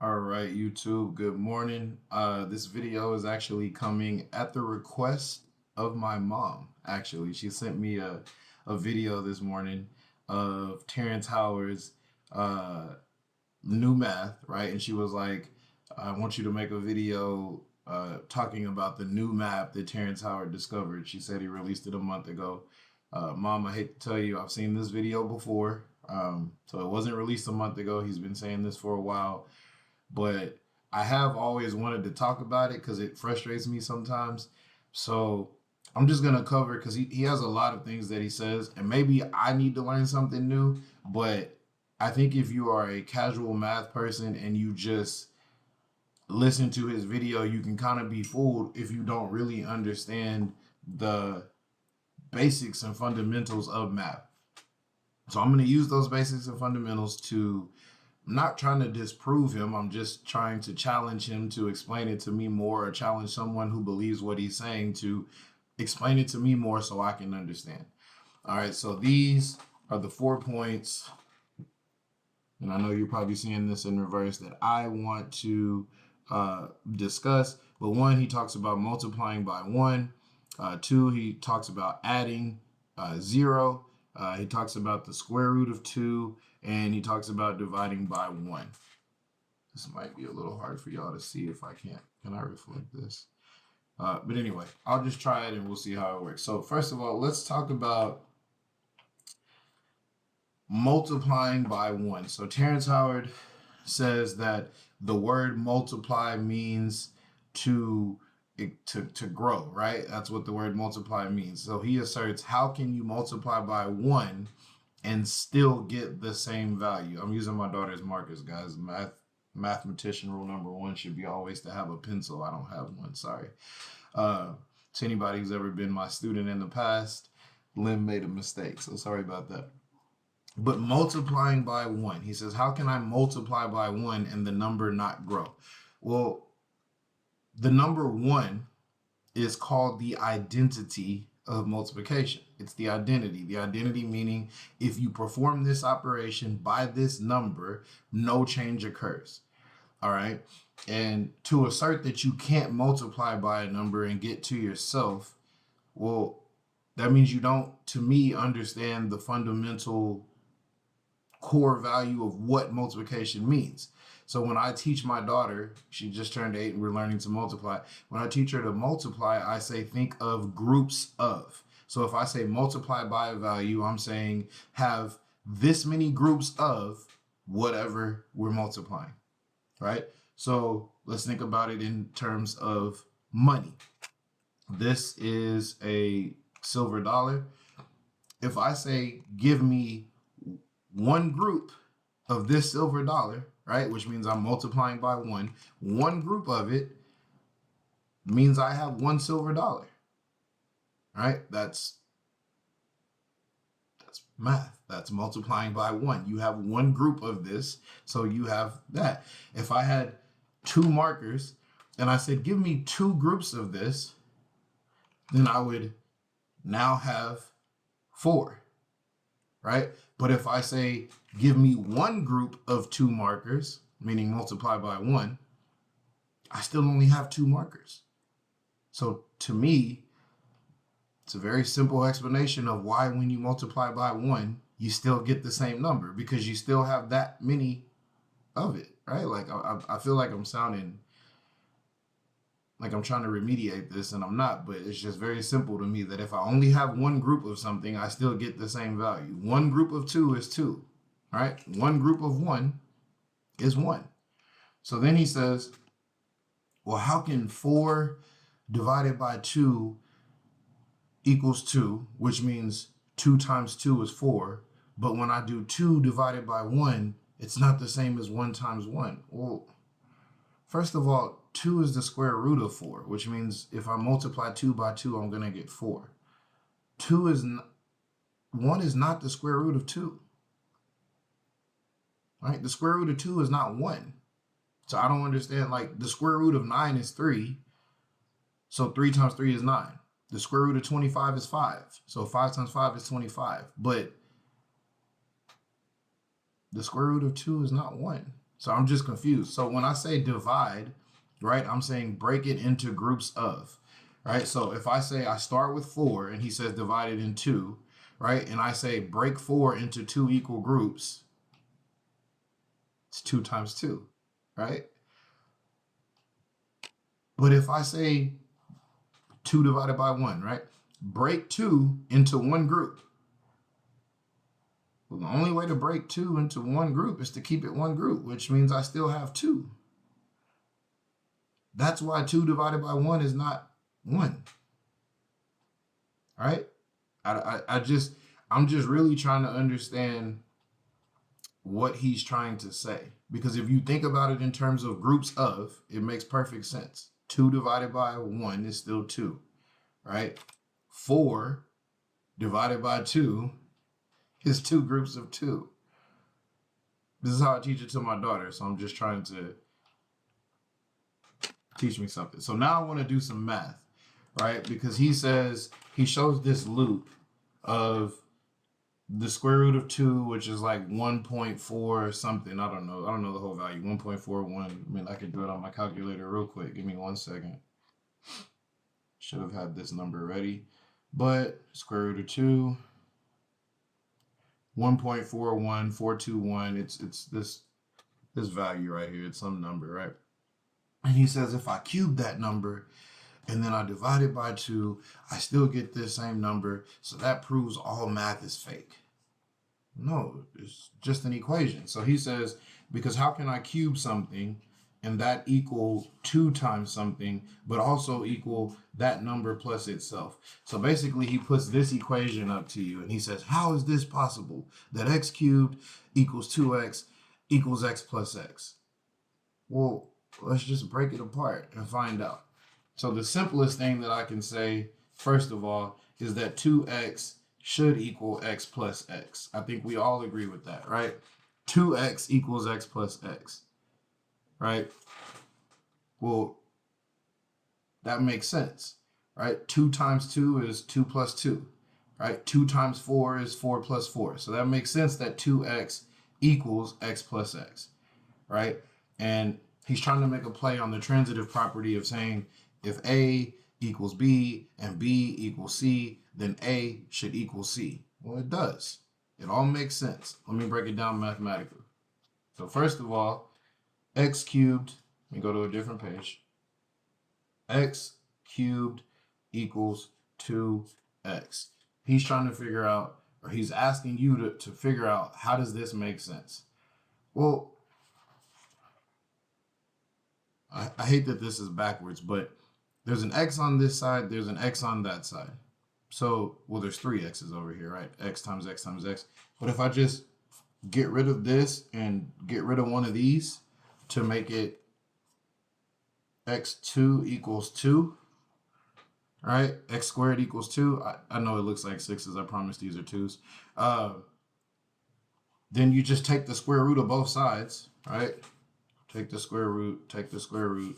All right, YouTube, good morning. This video is actually coming at the request of my mom. Actually, she sent me a video this morning of Terrance Howard's uh, new math, right? And she was like, I want you to make a video talking about the new map that Terrance Howard discovered. She said he released it a month ago. Mom, I hate to tell you, I've seen this video before. So it wasn't released a month ago. He's been saying this for a while, but I have always wanted to talk about it because it frustrates me sometimes. So I'm just gonna cover because he has a lot of things that he says, and maybe I need to learn something new. But I think if you are a casual math person and you just listen to his video, you can kind of be fooled if you don't really understand the basics and fundamentals of math. So I'm going to use those basics and fundamentals to I'm not trying to disprove him. I'm just trying to challenge him to explain it to me more, or challenge someone who believes what he's saying to explain it to me more so I can understand. All right, so these are the 4 points, and I know you're probably seeing this in reverse, that I want to discuss. But one, he talks about multiplying by 1. Two, he talks about adding 0. He talks about the square root of 2, and he talks about dividing by 1. This might be a little hard for y'all to see if I can't. Can I reflect this? But anyway, I'll just try it and we'll see how it works. So first of all, let's talk about multiplying by 1. So Terrance Howard says that the word multiply means to grow, right? That's what the word multiply means. So he asserts, how can you multiply by 1 and still get the same value? I'm using my daughter's markers, guys. Mathematician rule number 1 should be always to have a pencil. I don't have one, sorry. To anybody who's ever been my student in the past, Lynn made a mistake, so sorry about that. But multiplying by 1, he says, how can I multiply by 1 and the number not grow? Well, the number 1 is called the identity of multiplication. It's the identity. The identity meaning if you perform this operation by this number, no change occurs. All right. And to assert that you can't multiply by a number and get to yourself, well, that means you don't, to me, understand the fundamental core value of what multiplication means. So when I teach my daughter, she just turned 8 and we're learning to multiply. When I teach her to multiply, I say think of groups of. So if I say multiply by a value, I'm saying have this many groups of whatever we're multiplying, right? So let's think about it in terms of money. This is a silver dollar. If I say give me one group of this silver dollar, right, which means I'm multiplying by 1, one group of it means I have one silver dollar, right? That's math. That's multiplying by 1. You have one group of this, so you have that. If I had 2 markers and I said, give me 2 groups of this, then I would now have 4, right? But if I say, give me one group of 2 markers, meaning multiply by 1, I still only have 2 markers. So to me, it's a very simple explanation of why when you multiply by 1, you still get the same number, because you still have that many of it, right? Like I feel like I'm sounding like I'm trying to remediate this, and I'm not, but it's just very simple to me that if I only have one group of something, I still get the same value. One group of 2 is 2, right? One group of 1 is 1. So then he says, well, how can 4 divided by 2 equals 2, which means 2 times 2 is 4, but when I do 2 divided by 1, it's not the same as 1 times 1. Well, first of all, 2 is the square root of 4, which means if I multiply 2 by 2, I'm going to get 4. 1 is not the square root of 2. Right? The square root of 2 is not 1. So I don't understand, like the square root of 9 is 3. So 3 times 3 is 9. The square root of 25 is 5. So 5 times 5 is 25. But the square root of 2 is not 1. So I'm just confused. So when I say divide, right, I'm saying break it into groups of, right? So if I say I start with 4 and he says divide it in 2, right? And I say break 4 into 2 equal groups, it's 2 times 2, right? But if I say 2 divided by 1, right? Break 2 into one group. Well, the only way to break 2 into one group is to keep it one group, which means I still have 2. That's why 2 divided by 1 is not 1. All right? I'm just really trying to understand what he's trying to say. Because if you think about it in terms of groups of, it makes perfect sense. 2 divided by 1 is still 2, right? 4 divided by 2 is 2 groups of 2. This is how I teach it to my daughter, so I'm just trying to teach me something. So now I want to do some math, right? Because he shows this loop of the square root of 2, which is like 1.4 something. I don't know the whole value. 1.41. I mean, I could do it on my calculator real quick. Give me 1 second. Should have had this number ready. But square root of 2, 1.41421. It's this value right here. It's some number, right? And he says if I cube that number and then I divide it by 2, I still get this same number. So that proves all math is fake. No, it's just an equation. So he says, because how can I cube something and that equal 2 times something, but also equal that number plus itself? So basically he puts this equation up to you and he says, how is this possible that x cubed equals 2x equals x plus x? Well, let's just break it apart and find out. So the simplest thing that I can say, first of all, is that 2x should equal x plus x. I think we all agree with that, right? 2x equals x plus x, right? Well, that makes sense, right? 2 times 2 is 2 plus 2, right? 2 times 4 is 4 plus 4. So that makes sense that 2x equals x plus x, right? And he's trying to make a play on the transitive property of saying if A equals B and B equals C, then A should equal C. Well, it does. It all makes sense. Let me break it down mathematically. So first of all, x cubed, let me go to a different page. X cubed equals 2x. He's trying to figure out, or he's asking you to figure out, how does this make sense? Well, I hate that this is backwards, but there's an x on this side, there's an x on that side. So, well, there's 3 x's over here, right? X times x times x. But if I just get rid of this and get rid of one of these to make it x2 equals 2, right? X squared equals 2. I know it looks like 6's. I promise these are 2's. Then you just take the square root of both sides, right? Take the square root, take the square root.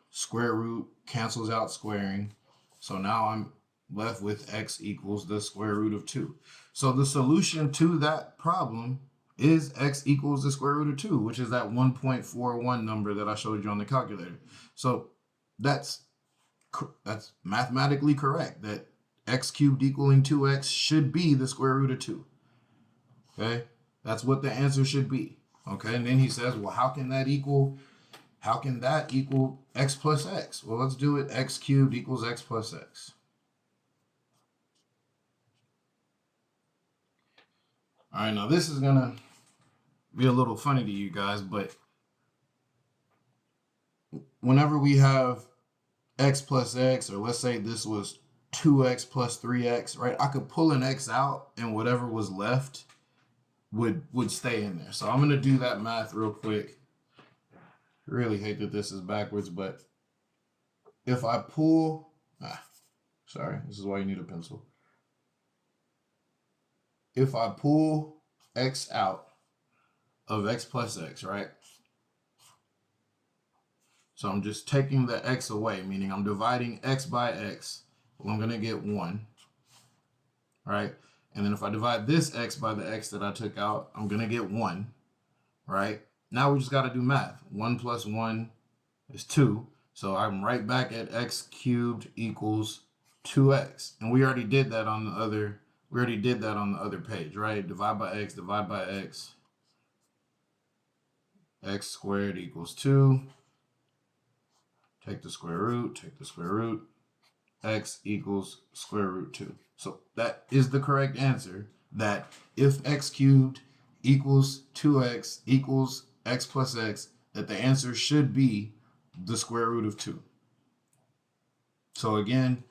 Square root cancels out squaring. So now I'm left with x equals the square root of 2. So the solution to that problem is x equals the square root of 2, which is that 1.41 number that I showed you on the calculator. So that's mathematically correct, that x cubed equaling 2x should be the square root of 2. Okay, that's what the answer should be. Okay, and then he says, well, how can that equal x plus x? Well, let's do it. X cubed equals x plus x. All right, now this is gonna be a little funny to you guys, but whenever we have x plus x, or let's say this was 2x plus 3x, right? I could pull an x out and whatever was left would stay in there. So I'm gonna do that math real quick. Really hate that this is backwards, but if I pull, sorry, this is why you need a pencil. If I pull x out of x plus x, right? So I'm just taking the x away, meaning I'm dividing x by x. Well, I'm gonna get 1, right? And then if I divide this x by the x that I took out, I'm gonna get 1, right? Now we just got to do math. 1 plus 1 is 2. So I'm right back at x cubed equals 2x. And we already did that on the other page, right? Divide by x, x squared equals 2. Take the square root, x equals square root 2. So that is the correct answer, that if x cubed equals 2x equals x plus x, that the answer should be the square root of 2. So again,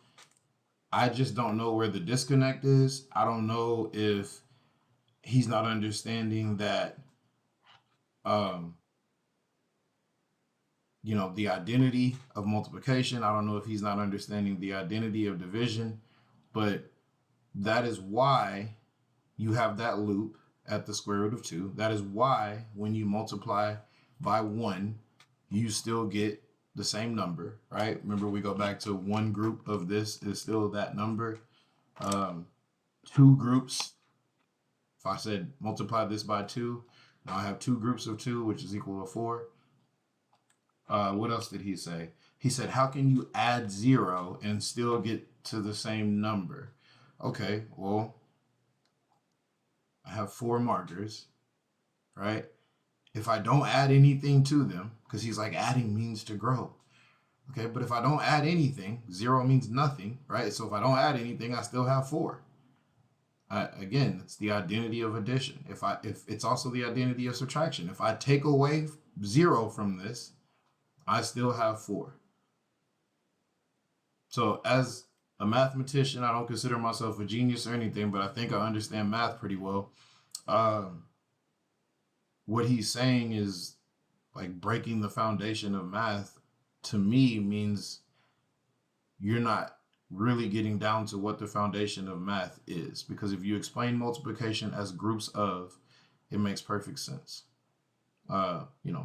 I just don't know where the disconnect is. I don't know if he's not understanding that, the identity of multiplication. I don't know if he's not understanding the identity of division, but that is why you have that loop at the square root of 2. That is why when you multiply by 1, you still get the same number, right? Remember, we go back to one group of this is still that number. Two groups, if I said multiply this by 2, now I have two groups of 2, which is equal to 4. What else did he say? He said, how can you add 0 and still get to the same number? Okay, well, I have 4 markers, right? If I don't add anything to them, because he's like, adding means to grow. Okay, but if I don't add anything, 0 means nothing, right? So if I don't add anything, I still have 4. Again, it's the identity of addition. If it's also the identity of subtraction. If I take away 0 from this, I still have 4. So as a mathematician, I don't consider myself a genius or anything, but I think I understand math pretty well. What he's saying is like breaking the foundation of math, to me, means you're not really getting down to what the foundation of math is. Because if you explain multiplication as groups of, it makes perfect sense.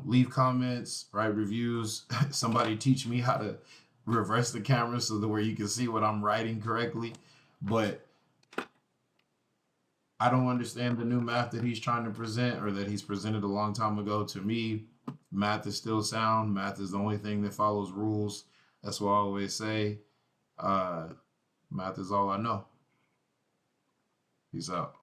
Leave comments, write reviews. Somebody teach me how to reverse the camera so that where you can see what I'm writing correctly. But I don't understand the new math that he's trying to present, or that he's presented a long time ago. To me, math is still sound. Math is the only thing that follows rules. That's what I always say. Math is all I know. Peace out.